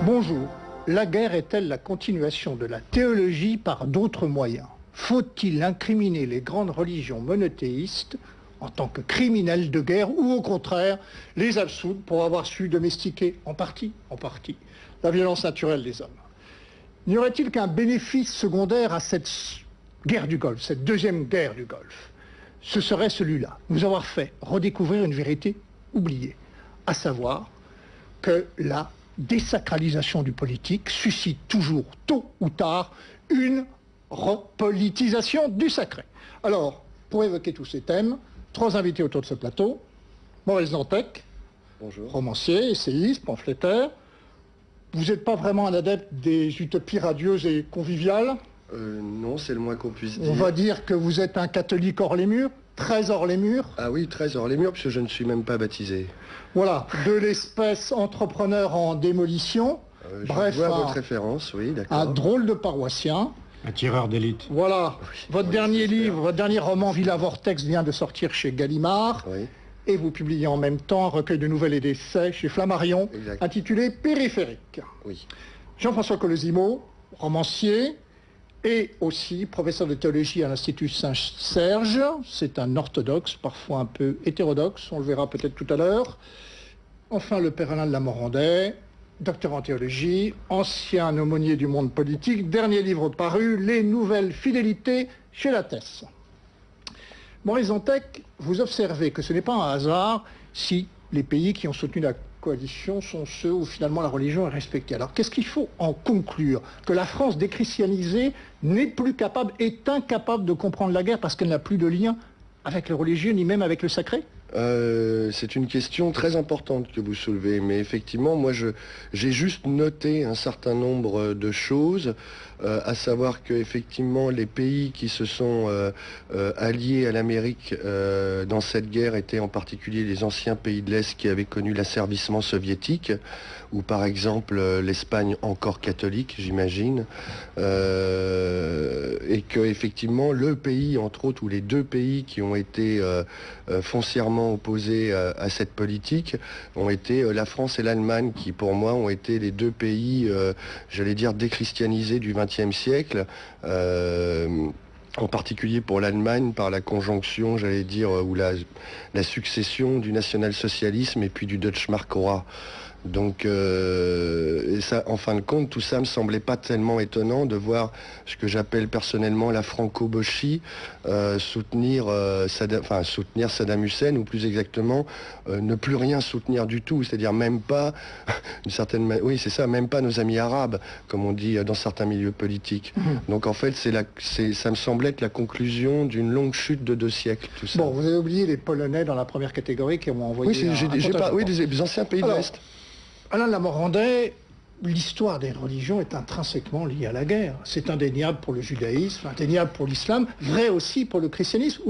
Bonjour. La guerre est-elle la continuation de la théologie par d'autres moyens? Faut-il incriminer les grandes religions monothéistes en tant que criminels de guerre ou au contraire les absoudre pour avoir su domestiquer en partie, la violence naturelle des hommes? N'y aurait-il qu'un bénéfice secondaire à cette guerre du Golfe, cette deuxième guerre du Golfe? Ce serait celui-là, nous avoir fait redécouvrir une vérité oubliée, à savoir que la désacralisation du politique suscite toujours, tôt ou tard, une repolitisation du sacré. Alors, pour évoquer tous ces thèmes, trois invités autour de ce plateau. Maurice Dantec, bonjour, romancier, essayiste, pamphlétaire. Vous n'êtes pas vraiment un adepte des utopies radieuses et conviviales? Non, c'est le moins qu'on puisse dire. On va dire que vous êtes un catholique hors les murs, très hors les murs. Ah oui, très hors les murs, parce que je ne suis même pas baptisé. Voilà, de l'espèce entrepreneur en démolition. Bref, je vois votre référence, oui, d'accord. Un drôle de paroissien. Un tireur d'élite. Voilà, oui, votre dernier livre, votre dernier roman Villa Vortex vient de sortir chez Gallimard. Oui. Et vous publiez en même temps un recueil de nouvelles et d'essais chez Flammarion, exact, intitulé Périphérique. Oui. Jean-François Colosimo, romancier et aussi professeur de théologie à l'Institut Saint-Serge. C'est un orthodoxe, parfois un peu hétérodoxe, on le verra peut-être tout à l'heure. Enfin, le père Alain de la Morandais, docteur en théologie, ancien aumônier du monde politique, dernier livre paru, Les Nouvelles Fidélités chez Lattès. Maurice Dantec, vous observez que ce n'est pas un hasard si les pays qui ont soutenu la coalition sont ceux où finalement la religion est respectée. Alors qu'est-ce qu'il faut en conclure? Que la France déchristianisée n'est plus capable, est incapable de comprendre la guerre parce qu'elle n'a plus de lien avec le religieux ni même avec le sacré? C'est une question très importante que vous soulevez, mais effectivement, moi, j'ai juste noté un certain nombre de choses, à savoir que effectivement, les pays qui se sont alliés à l'Amérique dans cette guerre étaient en particulier les anciens pays de l'Est qui avaient connu l'asservissement soviétique, ou par exemple l'Espagne encore catholique, j'imagine, et que effectivement, le pays, entre autres, ou les deux pays qui ont été foncièrement opposés à cette politique ont été la France et l'Allemagne, qui pour moi ont été les deux pays, j'allais dire, déchristianisés du XXe siècle, en particulier pour l'Allemagne par la conjonction, j'allais dire, ou la succession du national-socialisme et puis du Deutschmark roi. Donc, et ça, en fin de compte, tout ça me semblait pas tellement étonnant de voir ce que j'appelle personnellement la franco-bochie soutenir Saddam Hussein, ou plus exactement ne plus rien soutenir du tout, c'est-à-dire même pas oui, c'est ça, même pas nos amis arabes, comme on dit dans certains milieux politiques. Donc en fait, ça me semblait être la conclusion d'une longue chute de 2 siècles, tout ça. Bon, vous avez oublié les Polonais dans la première catégorie qui ont envoyé oui, des anciens pays de l'Est. Alain de la Morandais, l'histoire des religions est intrinsèquement liée à la guerre. C'est indéniable pour le judaïsme, indéniable pour l'islam, vrai aussi pour le christianisme.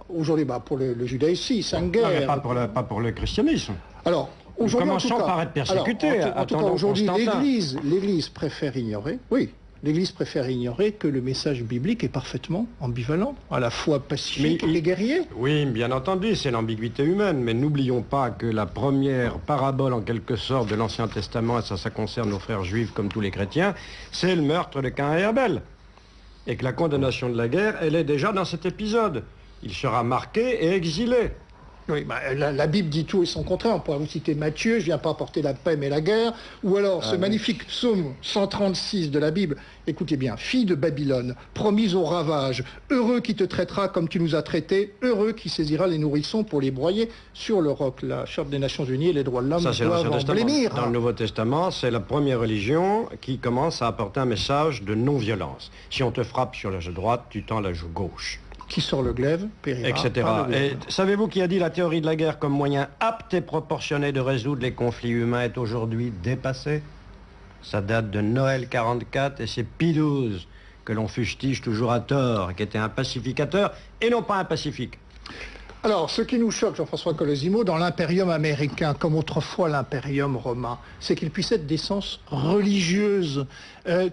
Aujourd'hui, pour le judaïsme, si, c'est une guerre. Non, mais pas pour le christianisme. Alors, aujourd'hui, commençons par être persécutés. En tout cas, aujourd'hui, l'Église préfère ignorer. Oui. L'Église préfère ignorer que le message biblique est parfaitement ambivalent, à la fois pacifique et guerrier. Oui, bien entendu, c'est l'ambiguïté humaine, mais n'oublions pas que la première parabole, en quelque sorte, de l'Ancien Testament, et ça concerne nos frères juifs comme tous les chrétiens, c'est le meurtre de Caïn et Abel. Et que la condamnation de la guerre, elle est déjà dans cet épisode. Il sera marqué et exilé. Oui, la Bible dit tout et son contraire. On pourrait vous citer Matthieu, je viens pas apporter la paix mais la guerre. Ou alors ce magnifique psaume 136 de la Bible. Écoutez bien, fille de Babylone, promise au ravage, heureux qui te traitera comme tu nous as traités, heureux qui saisira les nourrissons pour les broyer sur le roc. La Charte des Nations Unies et les droits de l'homme doivent en blêmir. Dans le Nouveau Testament, c'est la première religion qui commence à apporter un message de non-violence. Si on te frappe sur la joue droite, tu tends la joue gauche. Qui sort le glaive, périra, etc. Et savez-vous qui a dit la théorie de la guerre comme moyen apte et proportionné de résoudre les conflits humains est aujourd'hui dépassée? Ça date de Noël 44 et c'est Pie XII que l'on fustige toujours à tort, qui était un pacificateur et non pas un pacifique. Alors, ce qui nous choque, Jean-François Colosimo, dans l'impérium américain, comme autrefois l'impérium romain, c'est qu'il puisse être d'essence religieuse,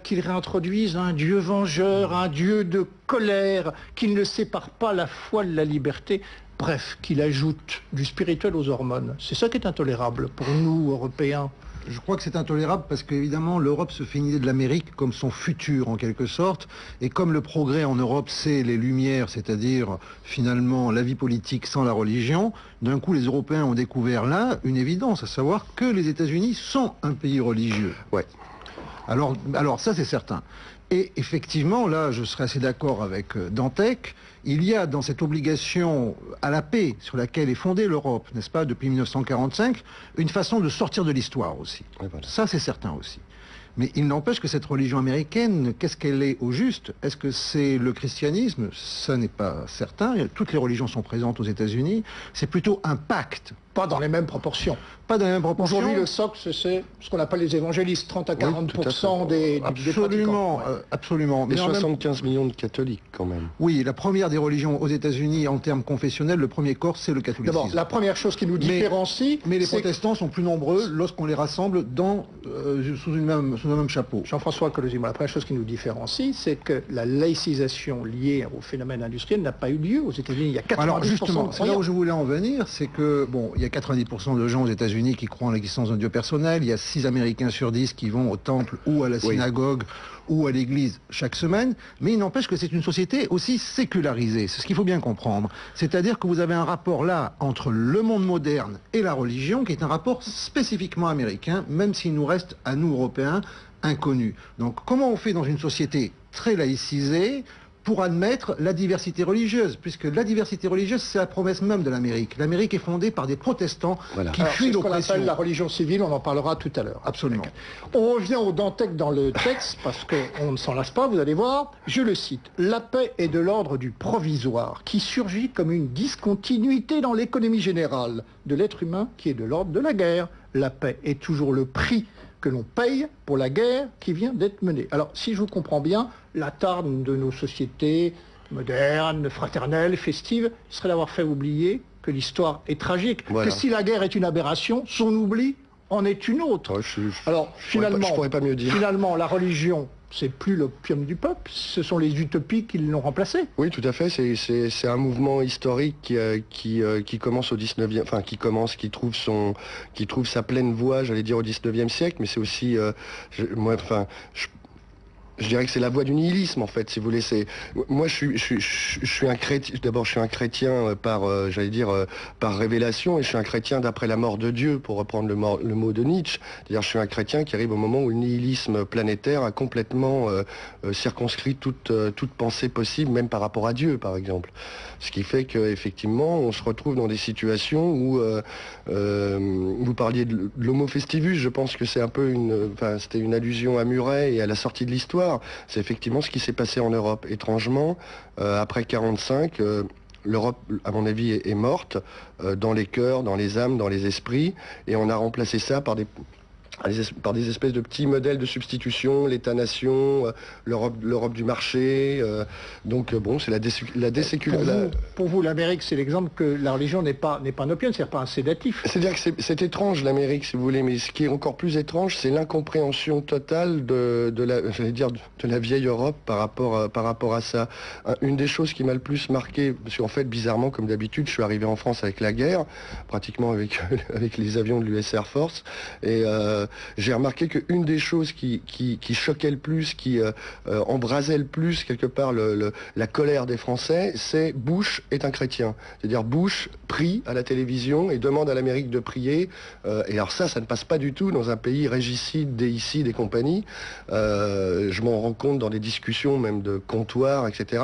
qu'il réintroduise un Dieu vengeur, un Dieu de colère, qu'il ne sépare pas la foi de la liberté, bref, qu'il ajoute du spirituel aux hormones. C'est ça qui est intolérable pour nous, Européens. Je crois que c'est intolérable parce qu'évidemment l'Europe se fait une idée de l'Amérique comme son futur en quelque sorte, et comme le progrès en Europe c'est les Lumières, c'est-à-dire finalement la vie politique sans la religion, d'un coup les Européens ont découvert là une évidence, à savoir que les États-Unis sont un pays religieux. Ouais. Alors ça c'est certain. Et effectivement, là, je serais assez d'accord avec Dantec, il y a dans cette obligation à la paix sur laquelle est fondée l'Europe, n'est-ce pas, depuis 1945, une façon de sortir de l'histoire aussi. Ouais, voilà. Ça, c'est certain aussi. Mais il n'empêche que cette religion américaine, qu'est-ce qu'elle est au juste? Est-ce que c'est le christianisme? Ça n'est pas certain. Toutes les religions sont présentes aux États-Unis. C'est plutôt un pacte. Pas dans les mêmes proportions. Pas dans les mêmes proportions. Aujourd'hui, le socle, c'est ce qu'on appelle les évangélistes, 30 à 40% des absolument, pratiquants. absolument. Et Mais en même- 75 millions de catholiques quand même. Oui, la première des religions aux États-Unis en termes confessionnels, le premier corps, c'est le catholicisme. D'abord, la première chose qui nous différencie, Mais les c'est que- protestants sont plus nombreux lorsqu'on les rassemble sous un même chapeau. Jean-François Colosimo, la première chose qui nous différencie, c'est que la laïcisation liée au phénomène industriel n'a pas eu lieu aux États-Unis. Il y a 90% Alors justement, de c'est là croyants. où je voulais en venir, c'est que, bon, il y a 90% de gens aux États-Unis qui croient en l'existence d'un Dieu personnel, il y a 6 Américains sur 10 qui vont au temple ou à la synagogue ou à l'église chaque semaine, mais il n'empêche que c'est une société aussi sécularisée, c'est ce qu'il faut bien comprendre. C'est-à-dire que vous avez un rapport là entre le monde moderne et la religion qui est un rapport spécifiquement américain, même s'il nous reste, à nous Européens, inconnu. Donc comment on fait dans une société très laïcisée pour admettre la diversité religieuse, puisque la diversité religieuse, c'est la promesse même de l'Amérique. L'Amérique est fondée par des protestants qui Alors, fuient c'est ce qu'on l'oppression. appelle la religion civile, on en parlera tout à l'heure. Absolument. On revient au Dantec dans le texte, parce qu'on ne s'en lasse pas, vous allez voir. Je le cite. « La paix est de l'ordre du provisoire, qui surgit comme une discontinuité dans l'économie générale de l'être humain, qui est de l'ordre de la guerre. La paix est toujours le prix que l'on paye pour la guerre qui vient d'être menée. » Alors, si je vous comprends bien, la tarne de nos sociétés modernes, fraternelles, festives, serait d'avoir fait oublier que l'histoire est tragique, Voilà. que si la guerre est une aberration, son oubli en est une autre. Ouais, Alors, finalement, je pourrais pas mieux dire. Finalement, la religion, c'est plus l'opium du peuple, ce sont les utopies qui l'ont remplacé. Oui, tout à fait. C'est un mouvement historique qui commence au 19e, enfin qui trouve sa pleine voie, j'allais dire au 19e siècle, mais c'est aussi, je dirais que c'est la voie du nihilisme en fait, si vous voulez. Moi, je suis un chrétien. D'abord, je suis un chrétien par révélation, et je suis un chrétien d'après la mort de Dieu, pour reprendre le mot de Nietzsche. C'est-à-dire, je suis un chrétien qui arrive au moment où le nihilisme planétaire a complètement circonscrit toute pensée possible, même par rapport à Dieu, par exemple. Ce qui fait qu'effectivement, on se retrouve dans des situations où vous parliez de l'homo festivus. Je pense que c'est un peu c'était une allusion à Muret et à la sortie de l'histoire. C'est effectivement ce qui s'est passé en Europe. Étrangement, après 1945, l'Europe, à mon avis, est morte dans les cœurs, dans les âmes, dans les esprits, et on a remplacé ça par des espèces de petits modèles de substitution, l'État-nation, l'Europe du marché. Donc bon, c'est la désécularisation. Pour vous, l'Amérique, c'est l'exemple que la religion n'est pas un opium, c'est-à-dire pas un sédatif. C'est-à-dire que c'est étrange l'Amérique, si vous voulez, mais ce qui est encore plus étrange, c'est l'incompréhension totale de la vieille Europe par rapport à ça. Une des choses qui m'a le plus marqué, parce qu'en fait, bizarrement, comme d'habitude, je suis arrivé en France avec la guerre, pratiquement avec les avions de l'US Air Force, et j'ai remarqué qu'une des choses qui choquait le plus, qui embrasait le plus quelque part la colère des Français, c'est Bush est un chrétien. C'est-à-dire Bush prie à la télévision et demande à l'Amérique de prier. Et alors ça ne passe pas du tout dans un pays régicide, déicide et compagnie. Je m'en rends compte dans des discussions même de comptoirs, etc.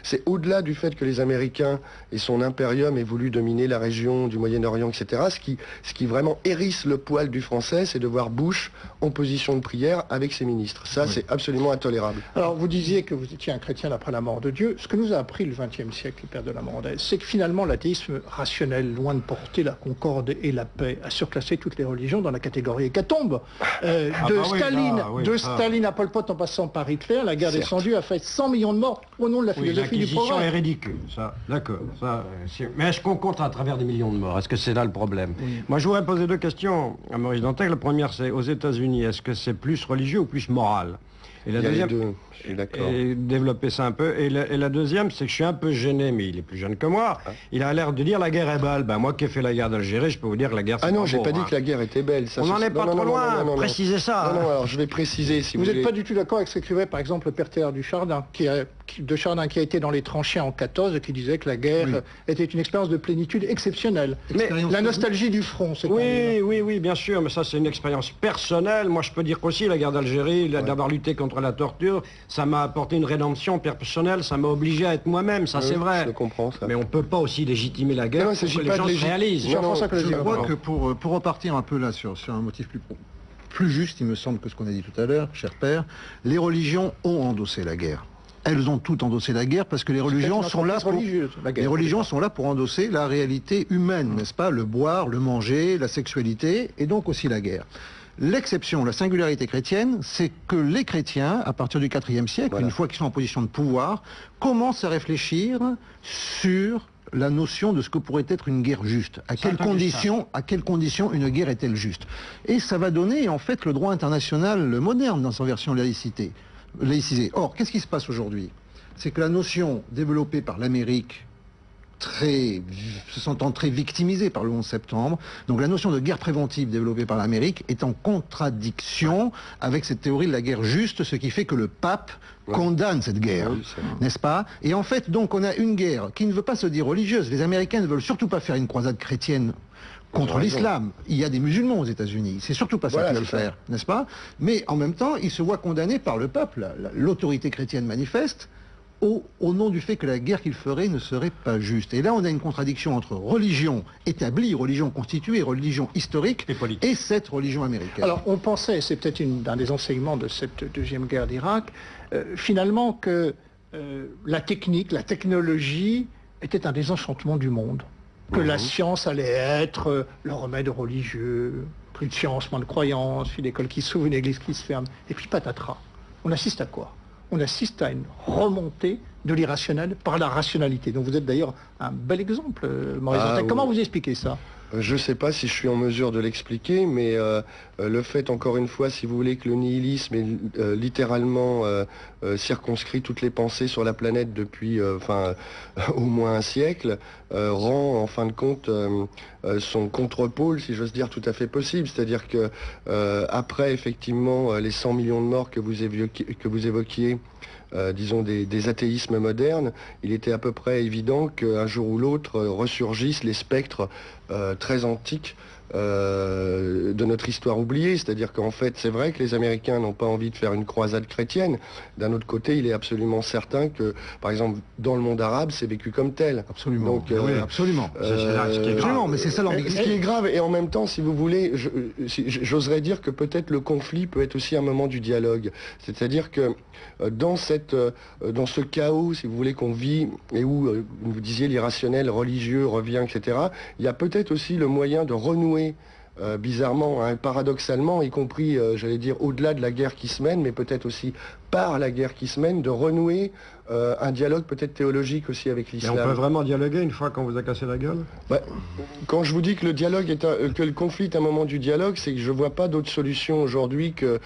C'est au-delà du fait que les Américains et son impérium aient voulu dominer la région du Moyen-Orient, etc. Ce qui vraiment hérisse le poil du Français, c'est de voir Bush en position de prière avec ses ministres. Ça, c'est absolument intolérable. Alors, vous disiez que vous étiez un chrétien d'après la mort de Dieu. Ce que nous a appris le XXe siècle, le père de la Mordès, c'est que finalement, l'athéisme rationnel, loin de porter la concorde et la paix, a surclassé toutes les religions dans la catégorie hécatombe. Staline à Pol Pot en passant par Hitler, la guerre descendue a fait 100 millions de morts au nom de la philosophie du progrès. L'Inquisition est ridicule, ça, d'accord. Mais est-ce qu'on compte à travers des millions de morts? Est-ce que c'est là le problème? Moi, je voudrais poser deux questions à Maurice Dantec. La première, c'est aux États-Unis, est-ce que c'est plus religieux ou plus moral? Et la Il y a deuxième, les deux, je suis d'accord. et développer ça un peu. Et la deuxième, c'est que je suis un peu gêné, mais il est plus jeune que moi. Il a l'air de dire la guerre est belle. Ben, moi qui ai fait la guerre d'Algérie, je peux vous dire que la guerre c'est Ah non, pas j'ai beau, pas dit hein. que la guerre était belle. Ça, On n'en est pas trop loin, précisez ça. Non, hein. non, alors je vais préciser si Vous vous n'êtes voulez. pas du tout d'accord avec ce qu'écrivait par exemple le père Théard du Chardin, qui a été dans les tranchées en 14 et qui disait que la guerre était une expérience de plénitude exceptionnelle. Mais La nostalgie du front, c'est quand même- oui, bien sûr, mais ça c'est une expérience personnelle. Moi je peux dire qu'aussi la guerre d'Algérie, d'avoir lutté contre la torture, ça m'a apporté une rédemption personnelle, ça m'a obligé à être moi-même, ça c'est vrai. Je comprends ça. Mais on peut pas aussi légitimer la guerre Non, il pour que s'agit les pas gens de se réalisent. Jean-François Je Colosimo. crois que pour repartir un peu là sur un motif plus juste, il me semble, que ce qu'on a dit tout à l'heure, cher père, les religions ont endossé la guerre. Elles ont toutes endossé la guerre parce que les religions sont là pour... Les religions sont là pour endosser la réalité humaine, n'est-ce pas? Le boire, le manger, la sexualité et donc aussi la guerre. L'exception, la singularité chrétienne, c'est que les chrétiens, à partir du IVe siècle, une fois qu'ils sont en position de pouvoir, commencent à réfléchir sur la notion de ce que pourrait être une guerre juste. À quelles conditions une guerre est-elle juste? Et ça va donner en fait le droit international moderne dans sa version laïcisée. Or, qu'est-ce qui se passe aujourd'hui? C'est que la notion développée par l'Amérique, se sentant très victimisée par le 11 septembre, donc la notion de guerre préventive développée par l'Amérique est en contradiction avec cette théorie de la guerre juste, ce qui fait que le pape condamne cette guerre, n'est-ce pas? Et en fait, donc, on a une guerre qui ne veut pas se dire religieuse. Les Américains ne veulent surtout pas faire une croisade chrétienne contre l'islam. Il y a des musulmans aux États-Unis. C'est surtout pas ça qu'ils veulent faire, n'est-ce pas? Mais en même temps, ils se voient condamnés par le peuple. L'autorité chrétienne manifeste au nom du fait que la guerre qu'ils feraient ne serait pas juste. Et là, on a une contradiction entre religion établie, religion constituée, religion historique et cette religion américaine. Alors, on pensait, c'est peut-être un des enseignements de cette deuxième guerre d'Irak, finalement que la technique, la technologie était un désenchantement du monde. Que la science allait être le remède religieux, plus de science, moins de croyance, une école qui s'ouvre, une église qui se ferme. Et puis patatras. On assiste à quoi? On assiste à une remontée de l'irrationnel par la rationalité. Donc vous êtes d'ailleurs un bel exemple, Maurice Antec. Comment vous expliquez ça? Je ne sais pas si je suis en mesure de l'expliquer, mais le fait, encore une fois, si vous voulez, que le nihilisme est littéralement circonscrit toutes les pensées sur la planète depuis au moins un siècle, rend en fin de compte son contre-pôle, si j'ose dire, tout à fait possible. C'est-à-dire que après, effectivement, les 100 millions de morts que vous évoquiez, disons des athéismes modernes, il était à peu près évident qu'un jour ou l'autre ressurgissent les spectres très antiques de notre histoire oubliée. C'est-à-dire qu'en fait, c'est vrai que les Américains n'ont pas envie de faire une croisade chrétienne. D'un autre côté, il est absolument certain que, par exemple, dans le monde arabe, c'est vécu comme tel. Absolument. Donc, oui, absolument. Absolument, mais c'est ça l'ambiguïté. Ce qui est grave, et en même temps, si vous voulez, j'oserais dire que peut-être le conflit peut être aussi un moment du dialogue. C'est-à-dire que dans ce chaos, si vous voulez, qu'on vit, et où, vous disiez, l'irrationnel religieux revient, etc., il y a peut-être aussi le moyen de renouer bizarrement, hein, paradoxalement, y compris, j'allais dire, au-delà de la guerre qui se mène, mais peut-être aussi par la guerre qui se mène, de renouer un dialogue peut-être théologique aussi avec l'islam. Et on peut vraiment dialoguer une fois qu'on vous a cassé la gueule? Quand je vous dis que le conflit est un moment du dialogue, c'est que je ne vois pas d'autre solution aujourd'hui que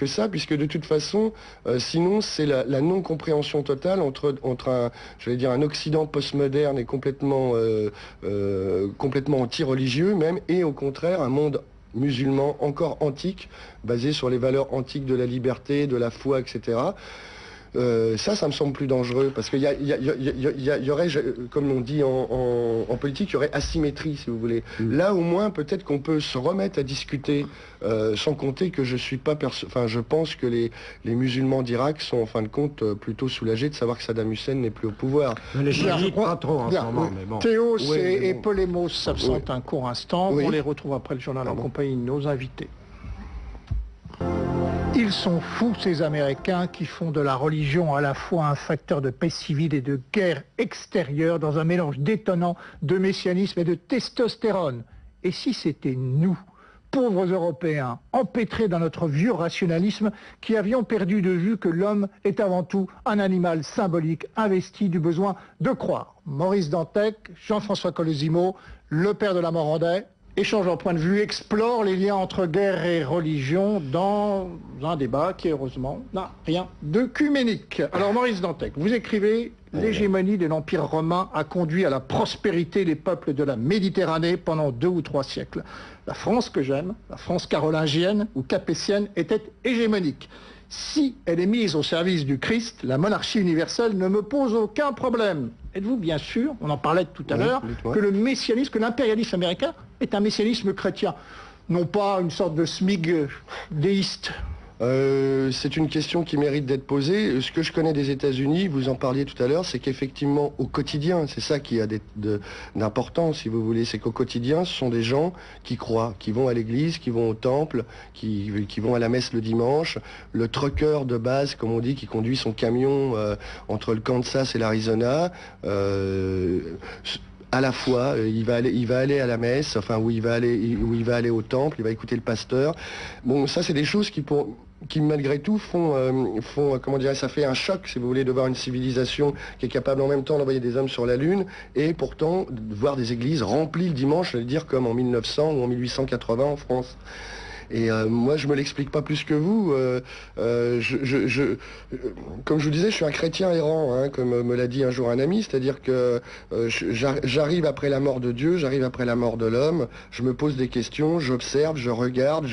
ça, puisque de toute façon, sinon c'est la non-compréhension totale entre un Occident postmoderne et complètement anti-religieux même, et au contraire un monde musulman encore antique, basé sur les valeurs antiques de la liberté, de la foi, etc. Ça me semble plus dangereux, parce qu'il y aurait, comme on dit en politique, il y aurait asymétrie, si vous voulez. Là, au moins, peut-être qu'on peut se remettre à discuter, sans compter que je pense que les musulmans d'Irak sont, en fin de compte, plutôt soulagés de savoir que Saddam Hussein n'est plus au pouvoir. Mais les chiites, pas trop en ce moment, mais bon. Théos et Polémos s'absentent un court instant. On les retrouve après le journal en compagnie de nos invités. Ils sont fous, ces Américains, qui font de la religion à la fois un facteur de paix civile et de guerre extérieure dans un mélange détonnant de messianisme et de testostérone. Et si c'était nous, pauvres Européens, empêtrés dans notre vieux rationalisme, qui avions perdu de vue que l'homme est avant tout un animal symbolique investi du besoin de croire? Maurice Dantec, Jean-François Colosimo, le père de la Morandais, Échange en point de vue explore les liens entre guerre et religion dans un débat qui, heureusement, n'a rien d'œcuménique. Alors, Maurice Dantec, vous écrivez « L'hégémonie de l'Empire romain a conduit à la prospérité des peuples de la Méditerranée pendant 2 ou 3 siècles. La France que j'aime, la France carolingienne ou capétienne, était hégémonique. Si elle est mise au service du Christ, la monarchie universelle ne me pose aucun problème. » Êtes-vous bien sûr, on en parlait tout à l'heure, que le messianisme, que l'impérialisme américain est un messianisme chrétien, non pas une sorte de SMIG déiste? C'est une question qui mérite d'être posée. Ce que je connais des États-Unis, vous en parliez tout à l'heure, c'est qu'effectivement, au quotidien, c'est ça qui a d'important, si vous voulez, c'est qu'au quotidien, ce sont des gens qui croient, qui vont à l'église, qui vont au temple, qui vont à la messe le dimanche. Le trucker de base, comme on dit, qui conduit son camion entre le Kansas et l'Arizona, à la fois, il va aller à la messe, enfin où il va aller au temple, il va écouter le pasteur. Bon, ça c'est des choses qui malgré tout font comment dire, ça fait un choc, si vous voulez, de voir une civilisation qui est capable en même temps d'envoyer des hommes sur la Lune et pourtant de voir des églises remplies le dimanche, je veux dire comme en 1900 ou en 1880 en France. Et moi, je me l'explique pas plus que vous. Comme je vous disais, je suis un chrétien errant, hein, comme me l'a dit un jour un ami. C'est-à-dire que j'arrive après la mort de Dieu, j'arrive après la mort de l'homme. Je me pose des questions, j'observe, je regarde.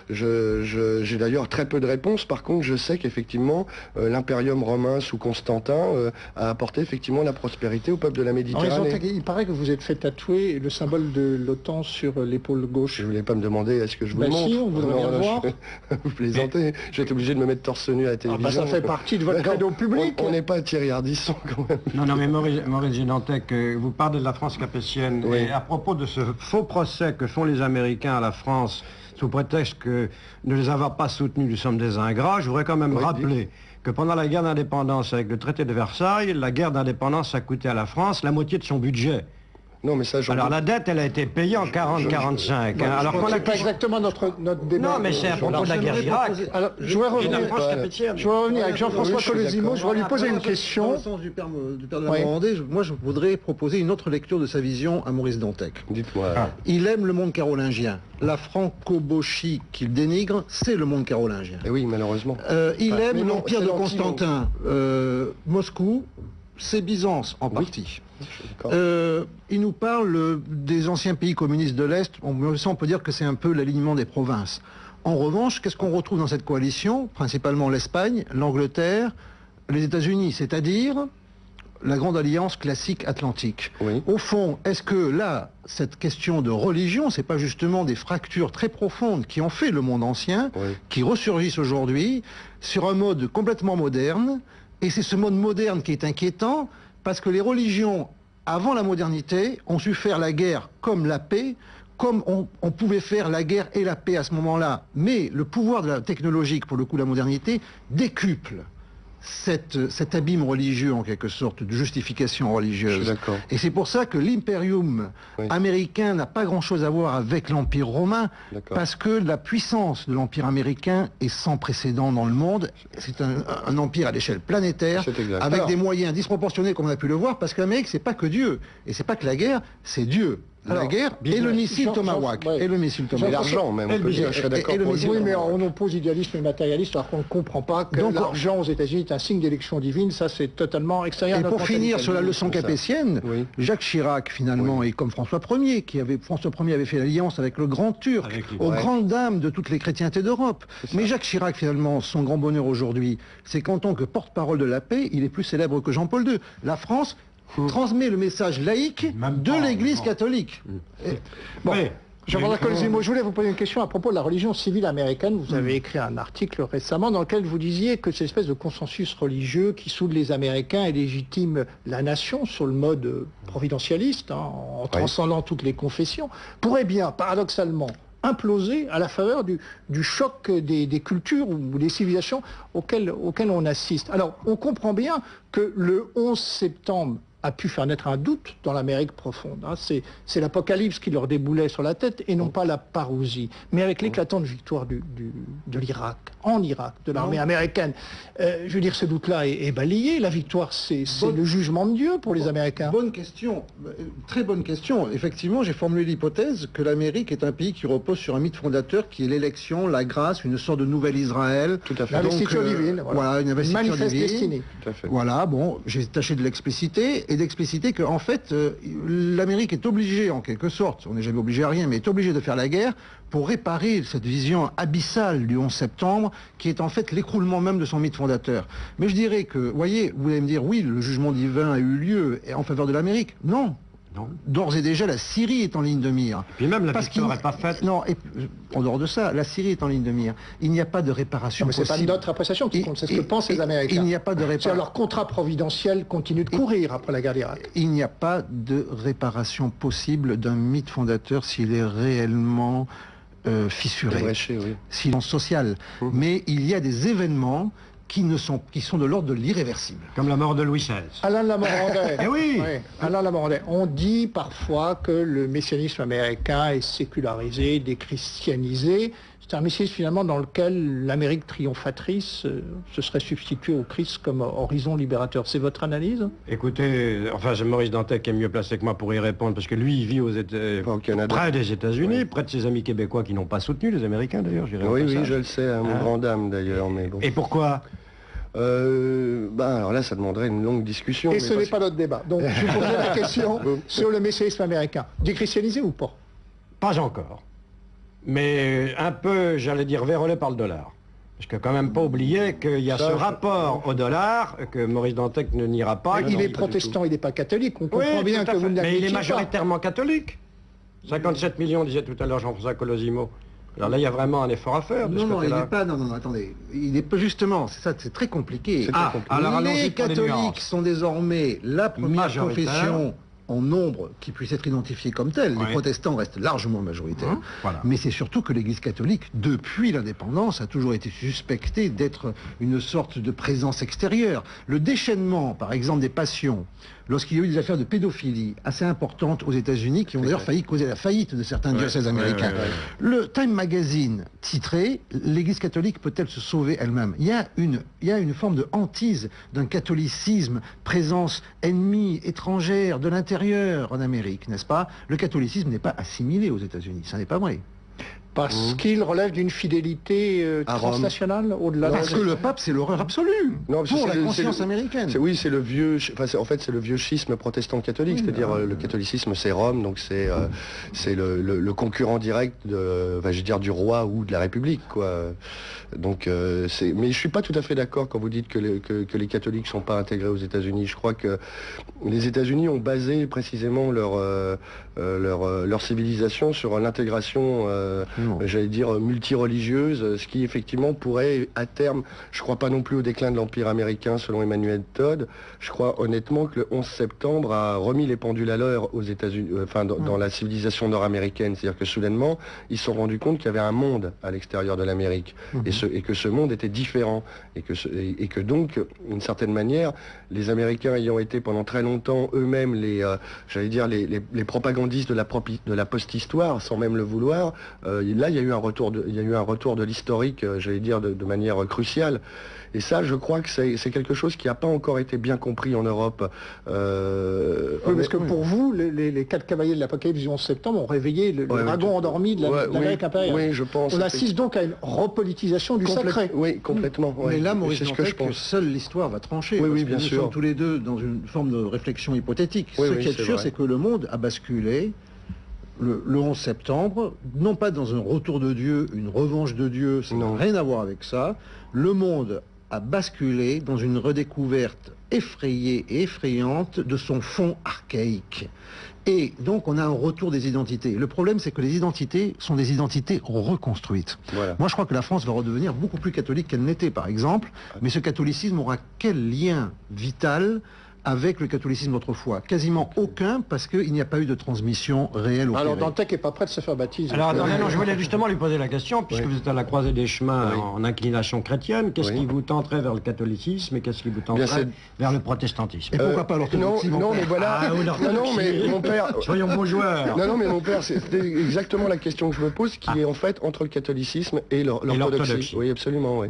J'ai d'ailleurs très peu de réponses. Par contre, je sais qu'effectivement, l'impérium romain sous Constantin a apporté effectivement la prospérité au peuple de la Méditerranée. Il paraît que vous êtes fait tatouer le symbole de l'OTAN sur l'épaule gauche. Je voulais pas me demander est-ce que je vous le montre. On voudrait bien voir. Vous plaisantez. J'ai été obligé de me mettre torse nu à la télévision. Ça fait partie de votre credo public. On n'est pas Thierry Ardisson quand même. Non, mais Maurice Dantec, vous parlez de la France capétienne. Oui. Et à propos de ce faux procès que font les Américains à la France, sous prétexte que ne les avoir pas soutenus, nous sommes des ingrats, je voudrais quand même rappeler que pendant la guerre d'indépendance avec le traité de Versailles, la guerre d'indépendance a coûté à la France la moitié de son budget. Non, mais ça, alors la dette, elle a été payée en 40-45. Alors qu'on a pas exactement notre débat. Non, mais c'est à propos de la guerre d'Irak. Alors, je voudrais revenir avec Jean-François Colosimo. Je voudrais lui poser une question. Dans le sens du père de la Morandais, moi je voudrais proposer une autre lecture de sa vision à Maurice Dantec. Dites-moi. Il aime le monde carolingien. La franco-bochie qu'il dénigre, c'est le monde carolingien. Et oui, malheureusement. Il aime l'empire de Constantin. Moscou, c'est Byzance en partie. Il nous parle des anciens pays communistes de l'Est. On peut dire que c'est un peu l'alignement des provinces. En revanche, qu'est-ce qu'on retrouve dans cette coalition? Principalement l'Espagne, l'Angleterre, les États-Unis, c'est-à-dire la grande alliance classique atlantique. Oui. Au fond, est-ce que là, cette question de religion, c'est pas justement des fractures très profondes qui ont fait le monde ancien, qui ressurgissent aujourd'hui sur un mode complètement moderne? Et c'est ce mode moderne qui est inquiétant, parce que les religions, avant la modernité, ont su faire la guerre comme la paix, comme on pouvait faire la guerre et la paix à ce moment-là. Mais le pouvoir de la technologique, pour le coup la modernité, décuple cet abîme religieux, en quelque sorte, de justification religieuse. Et c'est pour ça que l'impérium américain n'a pas grand-chose à voir avec l'Empire romain, parce que la puissance de l'Empire américain est sans précédent dans le monde. C'est un empire à l'échelle planétaire, avec des moyens disproportionnés, comme on a pu le voir, parce que l'Amérique, c'est pas que Dieu, et c'est pas que la guerre, c'est Dieu. La guerre et le missile Tomahawk. Et le missile Tomahawk. Et l'argent même, on peut dire, je suis d'accord. Oui, mais on oppose idéalisme et matérialiste, alors qu'on ne comprend pas que l'argent aux États-Unis est un signe d'élection divine. Ça, c'est totalement extérieur à notre mentalité. Et pour finir sur la leçon capétienne, Jacques Chirac, finalement, est comme François Ier, François Ier avait fait l'alliance avec le Grand Turc, aux grandes dames de toutes les chrétientés d'Europe. Mais Jacques Chirac, finalement, son grand bonheur aujourd'hui, c'est qu'en tant que porte-parole de la paix, il est plus célèbre que Jean-Paul II. La France transmet le message laïque de l'Église catholique. Jean-François Colosimo, je voulais vous poser une question à propos de la religion civile américaine. Vous avez écrit un article récemment dans lequel vous disiez que cette espèce de consensus religieux qui soude les Américains et légitime la nation sur le mode providentialiste, en transcendant toutes les confessions, pourrait bien, paradoxalement, imploser à la faveur du choc des cultures ou des civilisations auxquelles on assiste. Alors, on comprend bien que le 11 septembre a pu faire naître un doute dans l'Amérique profonde. Hein. C'est l'apocalypse qui leur déboulait sur la tête et non pas la parousie. Mais avec l'éclatante victoire de l'Irak, en Irak, de l'armée américaine, je veux dire, ce doute-là est balayé. La victoire, c'est le jugement de Dieu pour les Américains. Bonne question, très bonne question. Effectivement, j'ai formulé l'hypothèse que l'Amérique est un pays qui repose sur un mythe fondateur qui est l'élection, la grâce, une sorte de nouvel Israël. Tout à fait. L'investiture divine. Voilà, une investiture manifeste divine. destinée. Tout à fait. Voilà, bon, j'ai tâché de l'expliciter et d'expliciter que en fait, l'Amérique est obligée, en quelque sorte, on n'est jamais obligé à rien, mais est obligée de faire la guerre pour réparer cette vision abyssale du 11 septembre, qui est en fait l'écroulement même de son mythe fondateur. Mais je dirais que, voyez, vous allez me dire, oui, le jugement divin a eu lieu en faveur de l'Amérique. Non. Non. D'ores et déjà, la Syrie est en ligne de mire. Puis même la victoire n'est pas faite. Non, et en dehors de ça, la Syrie est en ligne de mire. Il n'y a pas de réparation Mais c'est possible. pas notre appréciation qui compte, c'est ce que pensent les Américains. Il n'y a pas de réparation. Leur contrat providentiel continue de courir après la guerre d'Irak. Il n'y a pas de réparation possible d'un mythe fondateur s'il est réellement fissuré. Ébréché, oui. Silence social. Mais il y a des événements qui sont de l'ordre de l'irréversible. Comme la mort de Louis XVI. Alain Lamorandais. Eh oui. Alain Lamorandais. On dit parfois que le messianisme américain est sécularisé, déchristianisé. C'est un messianisme finalement dans lequel l'Amérique triomphatrice se serait substituée au Christ comme horizon libérateur. C'est votre analyse? Écoutez, enfin c'est Maurice Dantec qui est mieux placé que moi pour y répondre, parce que lui il vit au Canada, près des États-Unis, près de ses amis québécois qui n'ont pas soutenu les Américains d'ailleurs. Oui, je le sais, à mon grand dame d'ailleurs. Mais bon. Et pourquoi? Alors là, ça demanderait une longue discussion. Et ce n'est pas notre débat. Donc je vous pose la question sur le messianisme américain. Déchristianisé ou pas? Pas encore. Mais un peu, j'allais dire, vérolé par le dollar. Parce que quand même pas oublier qu'il y a ce rapport au dollar que Maurice Dantec ne niera pas. Il est protestant, il n'est pas catholique. On comprend bien que vous ne mais il est l'admettiez majoritairement catholique. 57 millions, disait tout à l'heure Jean-François Colosimo. Alors là, il y a vraiment un effort à faire. Non, il n'est pas. Non, attendez. Il n'est pas justement. C'est ça, c'est très compliqué. Alors les catholiques sont désormais la première confession en nombre qui puisse être identifié comme tel. Les protestants restent largement majoritaires. Voilà. Mais c'est surtout que l'Église catholique, depuis l'indépendance, a toujours été suspectée d'être une sorte de présence extérieure. Le déchaînement, par exemple, des passions, lorsqu'il y a eu des affaires de pédophilie assez importantes aux États-Unis, qui ont d'ailleurs failli causer la faillite de certains diocèses américains. Le Time Magazine titrait « L'Église catholique peut-elle se sauver elle-même » Il y a une forme de hantise d'un catholicisme, présence ennemie, étrangère, de l'intérieur en Amérique, n'est-ce pas? Le catholicisme n'est pas assimilé aux États-Unis, ça n'est pas vrai. Parce qu'il relève d'une fidélité transnationale au-delà de... Parce que le pape, c'est l'horreur absolue pour la conscience américaine. Oui, c'est le vieux... en fait, c'est le vieux schisme protestant catholique. C'est-à-dire, le catholicisme, c'est Rome, donc c'est le concurrent direct du roi ou de la République, quoi. Donc, mais je suis pas tout à fait d'accord quand vous dites que les catholiques sont pas intégrés aux États-Unis. Je crois que les États-Unis ont basé précisément leur civilisation sur l'intégration... j'allais dire multireligieuse, ce qui effectivement pourrait à terme, je crois pas non plus au déclin de l'Empire américain selon Emmanuel Todd, je crois honnêtement que le 11 septembre a remis les pendules à l'heure aux États-Unis, dans la civilisation nord-américaine, c'est-à-dire que soudainement, ils se sont rendus compte qu'il y avait un monde à l'extérieur de l'Amérique, et que ce monde était différent, et que donc, d'une certaine manière, les Américains ayant été pendant très longtemps eux-mêmes les propagandistes de la post-histoire, sans même le vouloir, là, il y a eu un retour de l'historique, j'allais dire, de manière cruciale. Et ça, je crois que c'est quelque chose qui n'a pas encore été bien compris en Europe. Parce que pour vous, les 4 cavaliers de l'Apocalypse du 11 septembre ont réveillé le dragon endormi de l'Amérique impériale. Oui, je pense. On assiste donc à une repolitisation du sacré. Oui, complètement. Mais là, Maurice Dantec, que seule l'histoire va trancher. Oui, bien sûr. Nous sommes tous les deux dans une forme de réflexion hypothétique. Ce qui est sûr, c'est que le monde a basculé le 11 septembre, non pas dans un retour de Dieu, une revanche de Dieu, ça n'a rien à voir avec ça. Le monde a basculé dans une redécouverte effrayée et effrayante de son fond archaïque. Et donc on a un retour des identités. Le problème, c'est que les identités sont des identités reconstruites. Voilà. Moi, je crois que la France va redevenir beaucoup plus catholique qu'elle n'était, par exemple. Mais ce catholicisme aura quel lien vital avec le catholicisme d'autrefois? Quasiment aucun, parce qu'il n'y a pas eu de transmission réelle au Alors clergé. Dantec n'est pas prêt de se faire baptiser. Alors attendez, non, je voulais justement lui poser la question, puisque vous êtes à la croisée des chemins en inclination chrétienne, qu'est-ce qui vous tenterait vers le catholicisme et qu'est-ce qui vous tenterait vers le protestantisme? Et pourquoi pas l'orthodoxie? Non, mais voilà. Ah, oui, non, mais mon père. Soyons bons joueurs. Non, mais mon père, c'était exactement la question que je me pose, qui est en fait entre le catholicisme et l'orthodoxie. Oui, absolument. Oui.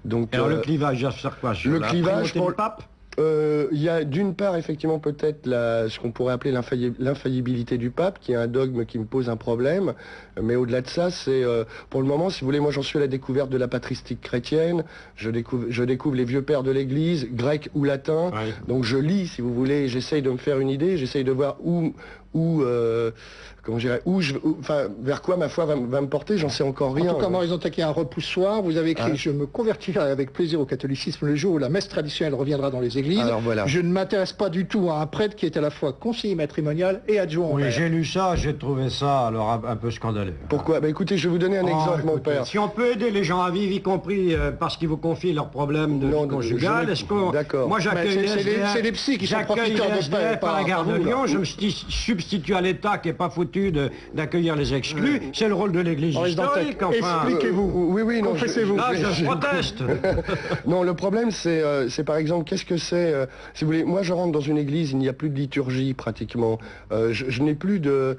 Donc, alors le clivage, il va faire quoi? Le clivage pour le pape? Il y a d'une part effectivement peut-être ce qu'on pourrait appeler l'infaillibilité du pape, qui est un dogme qui me pose un problème, mais au-delà de ça, c'est pour le moment, si vous voulez, moi j'en suis à la découverte de la patristique chrétienne, je découvre les vieux pères de l'Église, grecs ou latins, donc je lis, si vous voulez, j'essaye de me faire une idée, j'essaye de voir vers quoi ma foi va me porter, j'en sais encore rien. En tout cas, Maurice Dantec, il y a un repoussoir. Vous avez écrit Je me convertirai avec plaisir au catholicisme le jour où la messe traditionnelle reviendra dans les églises. Alors, voilà. Je ne m'intéresse pas du tout à un prêtre qui est à la fois conseiller matrimonial et adjoint au Oui, maire. j'ai lu ça, j'ai trouvé ça alors un peu scandaleux. Pourquoi? Écoutez, je vais vous donner un exemple, mon père. Si on peut aider les gens à vivre, y compris parce qu'ils vous confient leurs problèmes de vie conjugale, est-ce que d'accord. Moi j'accueille les SDF, c'est les psys qui sont profiteurs de SDF à la gare de Lyon, je me substitue à l'État qui n'est pas foutu d'accueillir les exclus, c'est le rôle de l'Église historique, enfin. Expliquez-vous. Oui, non, confessez-vous. Là, je proteste. Non, le problème, c'est par exemple, qu'est-ce que c'est si vous voulez, moi je rentre dans une église, il n'y a plus de liturgie pratiquement. Je n'ai plus de...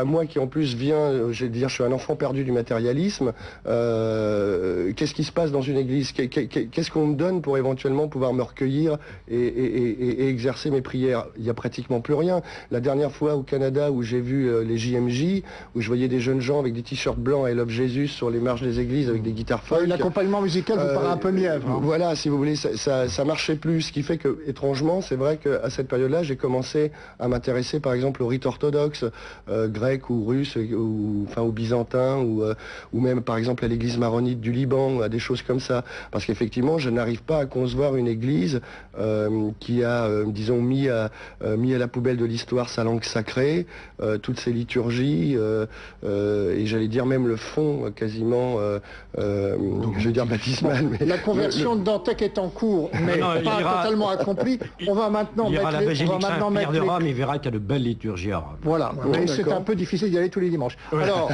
moi qui en plus viens, je suis un enfant perdu du matérialisme, qu'est-ce qui se passe dans une église? Qu'est-ce qu'on me donne pour éventuellement pouvoir me recueillir et exercer mes prières? Il n'y a pratiquement plus rien. La dernière fois au Canada où j'ai vu les JMJ, où je voyais des jeunes gens avec des t-shirts blancs I Love Jésus sur les marches des églises avec des guitares folk. L'accompagnement musical vous paraît un peu mièvre. Hein. Voilà, si vous voulez, ça marchait plus. Ce qui fait que, étrangement, c'est vrai qu'à cette période-là, j'ai commencé à m'intéresser par exemple aux rites orthodoxes, grecs ou russes, ou byzantins, ou même par exemple à l'église maronite du Liban, à des choses comme ça. Parce qu'effectivement, je n'arrive pas à concevoir une église qui a, disons, mis à la poubelle de l'histoire sa langue sacrée, toutes ces liturgies, et j'allais dire même le fond quasiment, je veux dire baptismal. Mais la conversion de Dantec est en cours, mais pas totalement accomplie. On va maintenant mettre la basilique Saint-Pierre de Rome, il verra qu'il y a de belles liturgies arabes. Voilà, mais c'est un peu difficile d'y aller tous les dimanches. Alors,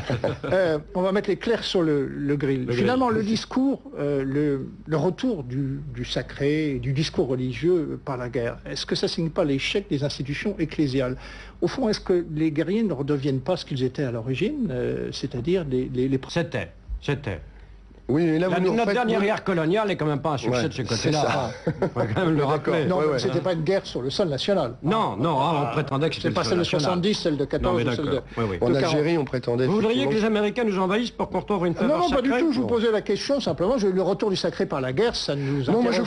on va mettre les clairs sur le grill. Finalement, le discours, le retour du sacré, du discours religieux par la guerre, est-ce que ça ne signe pas l'échec des institutions ecclésiales? Au fond, est-ce que les guerriers ne redeviennent pas ce qu'ils étaient à l'origine, c'est-à-dire les... C'était. Oui, mais là, notre dernière guerre coloniale n'est quand même pas un succès de ce côté-là. On va quand même le rappeler. Non, c'était pas une guerre sur le sol national. Non, on prétendait que c'était pas celle de 70, celle de 14 ou celle de... En Algérie, on prétendait... Vous voudriez que les Américains nous envahissent pour qu'on retrouve une faveur sacrée? Non, pas du tout, je vous pour... posais la question, simplement, le retour du sacré par la guerre, ça nous intéresse. Non, moi je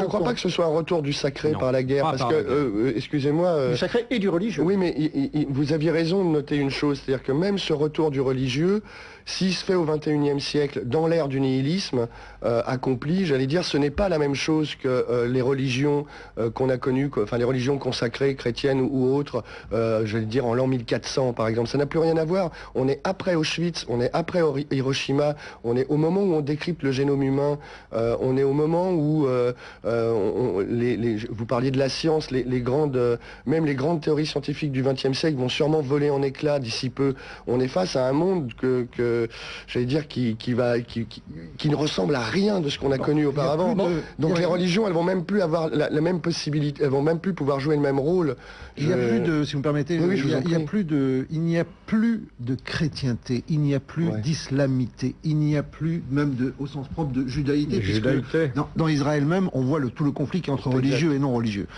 crois pas que ce soit un retour du sacré par la guerre, parce que, excusez-moi... Du sacré et du religieux. Oui, mais vous aviez raison de noter une chose, c'est-à-dire que même ce retour du religieux, s'il se fait au XXIe siècle, dans l'ère du nihilisme accompli, j'allais dire, ce n'est pas la même chose que les religions qu'on a connues, les religions consacrées, chrétiennes ou autres, j'allais dire en l'an 1400 par exemple. Ça n'a plus rien à voir. On est après Auschwitz, on est après Hiroshima, on est au moment où on décrypte le génome humain, on est au moment où vous parliez de la science, même les grandes théories scientifiques du XXe siècle vont sûrement voler en éclats d'ici peu. On est face à un monde j'allais dire, qui ne ressemble à rien de ce qu'on a connu auparavant. Donc les religions, elles vont même plus avoir la même possibilité, elles vont même plus pouvoir jouer le même rôle. Il n'y a plus de, si vous me permettez, il n'y a plus de chrétienté, il n'y a plus d'islamité, il n'y a plus même au sens propre de judaïté. Dans Israël même, on voit tout le conflit qui est entre religieux et non religieux.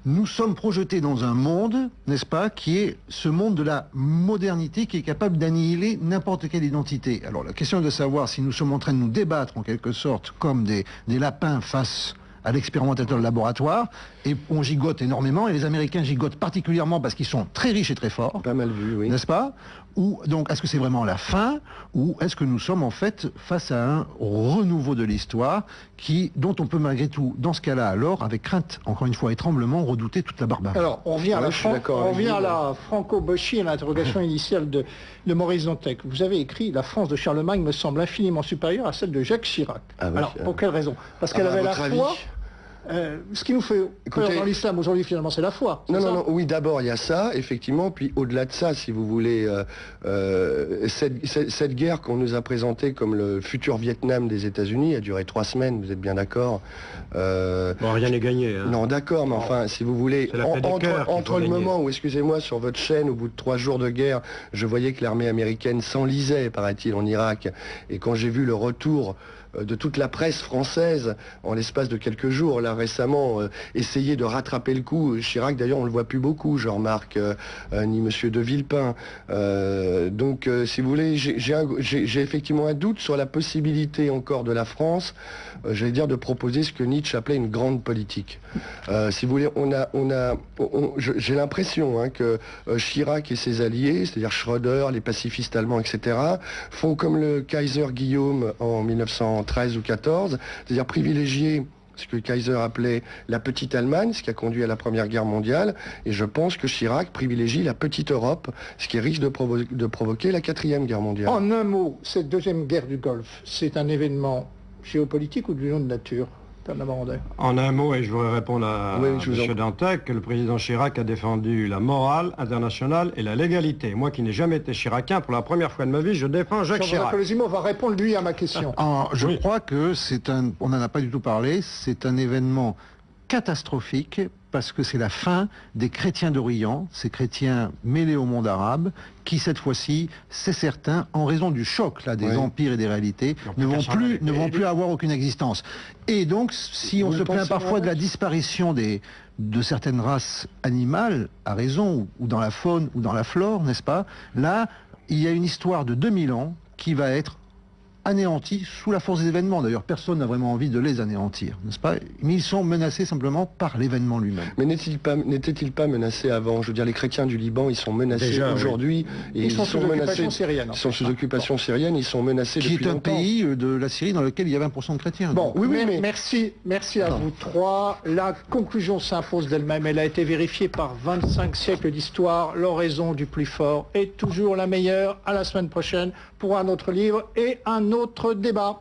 Nous sommes projetés dans un monde, n'est-ce pas, qui est ce monde de la modernité qui est capable d'annihiler n'importe quelle identité. Alors la question est de savoir si nous sommes en train de nous débattre en quelque sorte comme des lapins face à l'expérimentateur de laboratoire, et on gigote énormément, et les Américains gigotent particulièrement parce qu'ils sont très riches et très forts. Pas mal vu, oui. N'est-ce pas? Donc, est-ce que c'est vraiment la fin, ou est-ce que nous sommes en fait face à un renouveau de l'histoire dont on peut malgré tout, dans ce cas-là alors, avec crainte, encore une fois, et tremblement, redouter toute la barbarie? Alors, on revient à la franco-bochie, à l'interrogation initiale de Maurice Dantec. Vous avez écrit « La France de Charlemagne me semble infiniment supérieure à celle de Jacques Chirac ». Alors, pour quelle raison? Parce qu'elle avait la foi. Ce qui nous fait peur Écoutez, dans l'islam aujourd'hui, finalement, c'est la foi. Non, oui, d'abord, il y a ça, effectivement, puis au-delà de ça, si vous voulez, cette guerre qu'on nous a présentée comme le futur Vietnam des États-Unis a duré 3 semaines, vous êtes bien d'accord. Bon, rien n'est gagné. Hein. Non, d'accord, mais enfin, si vous voulez, entre le gagner. moment où, excusez-moi, sur votre chaîne, au bout de 3 jours de guerre, je voyais que l'armée américaine s'enlisait, paraît-il, en Irak, et quand j'ai vu le retour de toute la presse française en l'espace de quelques jours, là récemment, essayer de rattraper le coup. Chirac, d'ailleurs, on le voit plus beaucoup, je remarque, ni Monsieur de Villepin. Donc, si vous voulez, j'ai effectivement un doute sur la possibilité encore de la France, j'allais dire, de proposer ce que Nietzsche appelait une grande politique. Si vous voulez, j'ai l'impression que Chirac et ses alliés, c'est-à-dire Schröder, les pacifistes allemands, etc., font comme le Kaiser Guillaume en 1913 ou 14, c'est-à-dire privilégier ce que Kaiser appelait la petite Allemagne, ce qui a conduit à la Première Guerre mondiale, et je pense que Chirac privilégie la petite Europe, ce qui risque de provoquer la 4e Guerre mondiale. En un mot, cette deuxième guerre du Golfe, c'est un événement géopolitique ou d'une autre nature, Bernard Barandet? En un mot, et je voudrais répondre à Oui, M. Dantec, que le président Chirac a défendu la morale internationale et la légalité. Moi qui n'ai jamais été chiracien, pour la première fois de ma vie, je défends Jacques Chirac. Jean-Jacques va répondre lui à ma question. Je crois que on n'en a pas du tout parlé, c'est un événement catastrophique parce que c'est la fin des chrétiens d'Orient, ces chrétiens mêlés au monde arabe, qui cette fois-ci, c'est certain, en raison du choc là, des empires et des réalités, ne vont plus avoir aucune existence. Et donc, si on se plaint parfois de la disparition de certaines races animales, à raison, ou dans la faune ou dans la flore, n'est-ce pas? Là, il y a une histoire de 2000 ans qui va être anéantis sous la force des événements. D'ailleurs, personne n'a vraiment envie de les anéantir, n'est-ce pas? Mais ils sont menacés simplement par l'événement lui-même. Mais n'étaient-ils pas menacés avant? Je veux dire, les chrétiens du Liban, ils sont menacés aujourd'hui. Et ils sont sous occupation syrienne. Ils sont sous occupation syrienne, ils sont menacés depuis longtemps. Qui est un pays de la Syrie dans lequel il y a 20% de chrétiens. Bon, merci à vous trois. La conclusion s'impose d'elle-même. Elle a été vérifiée par 25 siècles d'histoire. L'oraison du plus fort est toujours la meilleure. À la semaine prochaine pour un autre livre et un autre débat.